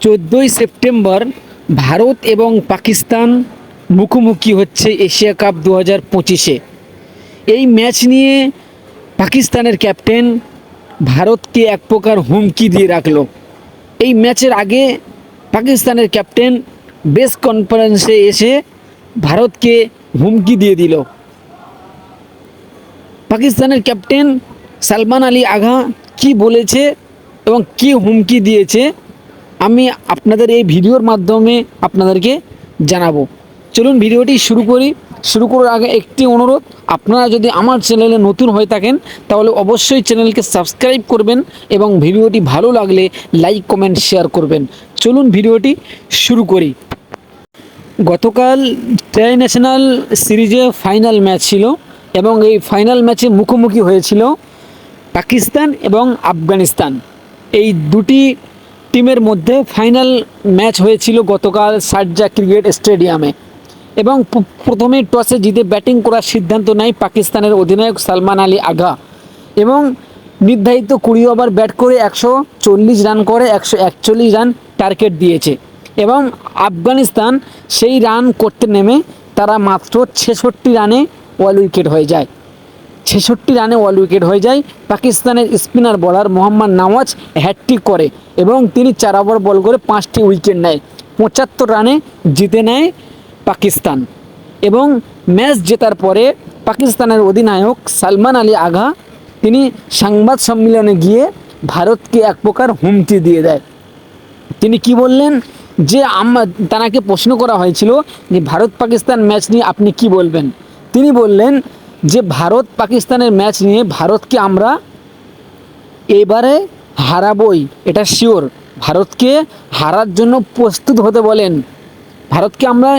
14 September Bharat এবং পাকিস্তান মুখোমুখি হচ্ছে এশিয়া কাপ 2025-এ। এই ম্যাচ নিয়ে পাকিস্তানের ক্যাপ্টেন ভারতকে এক প্রকার হুমকি দিয়ে রাখলো। এই ম্যাচের আগে পাকিস্তানের ক্যাপ্টেন প্রেস কনফারেন্সে এসে ভারতকে হুমকি দিয়ে দিল। পাকিস্তানের ক্যাপ্টেন সালমান আলী আগা কি বলেছে এবং কি হুমকি দিয়েছে আমি আপনাদের এই ভিডিওর মাধ্যমে আপনাদেরকে জানাবো। চলুন ভিডিওটি শুরু করি। শুরু করার আগে একটি অনুরোধ, আপনারা যদি আমার চ্যানেলে নতুন হয়ে থাকেন তাহলে অবশ্যই চ্যানেলকে সাবস্ক্রাইব করবেন এবং ভিডিওটি ভালো লাগলে লাইক কমেন্ট শেয়ার করবেন। চলুন ভিডিওটি শুরু করি। গতকাল ট্রাইন্যাশনাল সিরিজে ফাইনাল ম্যাচ ছিল এবং এই ফাইনাল ম্যাচে মুখোমুখি হয়েছিল পাকিস্তান এবং আফগানিস্তান। এই দুটি টিমের মধ্যে ফাইনাল ম্যাচ হয়েছিল গতকাল শারজাহ ক্রিকেট স্টেডিয়ামে এবং প্রথমে টসে জিতে ব্যাটিং করার সিদ্ধান্ত নেয় পাকিস্তানের অধিনায়ক সালমান আলী আগা এবং নির্ধারিত 20 ওভার ব্যাট করে 140 রান করে 141 রান টার্গেট দিয়েছে এবং আফগানিস্তান সেই রান করতে নেমে তারা মাত্র 66 রানে অল উইকেট হয়ে যায়। 66 রানে অল উইকেট হয়ে যায়। পাকিস্তানের spinner bowler Mohammad Nawaz hat trick করে এবং তিনি 4 ওভার বল করে 5টি উইকেট নেয়। 75 রানে জিতে নেয় পাকিস্তান এবং ম্যাচ জেতার পরে পাকিস্তানের অধিনায়ক সালমান আলী আগা তিনি সংবাদ সম্মেলনে গিয়ে ভারতকে এক প্রকার হুমকি দিয়ে দেয়। তিনি কি বললেন যে তাকে প্রশ্ন করা হয়েছিল যে ভারত পাকিস্তান ম্যাচ নিয়ে আপনি কি বলবেন। তিনি বললেন যে ভারত পাকিস্তানের ম্যাচ নিয়ে ভারতকে আমরা এবারে হারাবই, এটা শিওর। ভারতকে হারার জন্য প্রস্তুত হতে বলেন। ভারতকে আমরা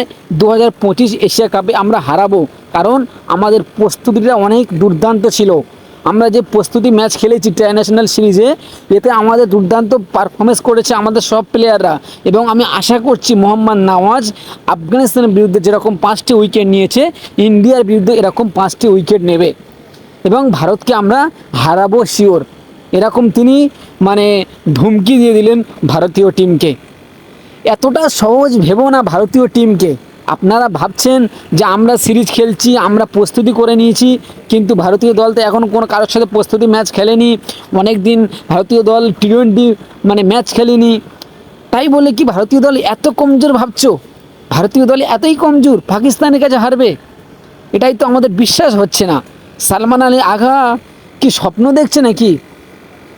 2025 এশিয়া কাপে আমরা হারাবো, কারণ আমাদের প্রস্তুতিটা অনেক দুর্দান্ত ছিল। আমরা যে প্রস্তুতি ম্যাচ খেলেছি ট্রাইন্যাশনাল সিরিজে, এতে আমাদের দুর্দান্ত পারফরমেন্স করেছে আমাদের সব প্লেয়াররা এবং আমি আশা করছি মোহাম্মদ নওয়াজ আফগানিস্তানের বিরুদ্ধে যেরকম 5টি উইকেট নিয়েছে ইন্ডিয়ার বিরুদ্ধে এরকম 5টি উইকেট নেবে এবং ভারতকে আমরা হারাবো শিওর। এরকম তিনি ধুমকি দিয়ে দিলেন ভারতীয় টিমকে। এতটা সহজ ভেবো না ভারতীয় টিমকে। আপনারা ভাবছেন যে আমরা সিরিজ খেলছি, আমরা প্রস্তুতি করে নিয়েছি, কিন্তু ভারতীয় দল তো এখন কোনো কারোর সাথে প্রস্তুতি ম্যাচ খেলেনি। অনেক দিন ভারতীয় দল টি-20 ম্যাচ খেলেনি। তাই বলে কি ভারতীয় দল এত কমজোর ভাবছো? ভারতীয় দল এতই কমজোর পাকিস্তানের কাছে হারবে? এটাই তো আমাদের বিশ্বাস হচ্ছে না। সালমান আলী আগা কি স্বপ্ন দেখছে নাকি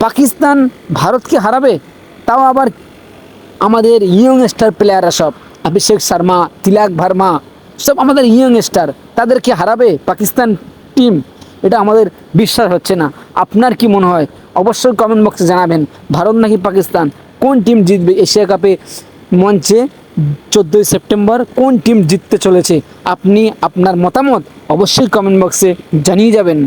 পাকিস্তান ভারতকে হারাবে? তাও আবার আমাদের ইয়ং স্টার প্লেয়াররা সব, অভিষেক শর্মা, তিলক ভার্মা, সব আমাদের ইয়ং স্টার, তাদেরকে হারাবে পাকিস্তান টিম? এটা আমাদের বিশ্বাস হচ্ছে না। আপনার কি মনে হয় অবশ্যই কমেন্ট বক্সে জানাবেন। ভারত নাকি পাকিস্তান, কোন টিম জিতবে এশিয়া কাপে মঞ্চে 14 সেপ্টেম্বর? কোন টিম জিততে চলেছে? আপনি আপনার মতামত অবশ্যই কমেন্ট বক্সে জানিয়ে যাবেন।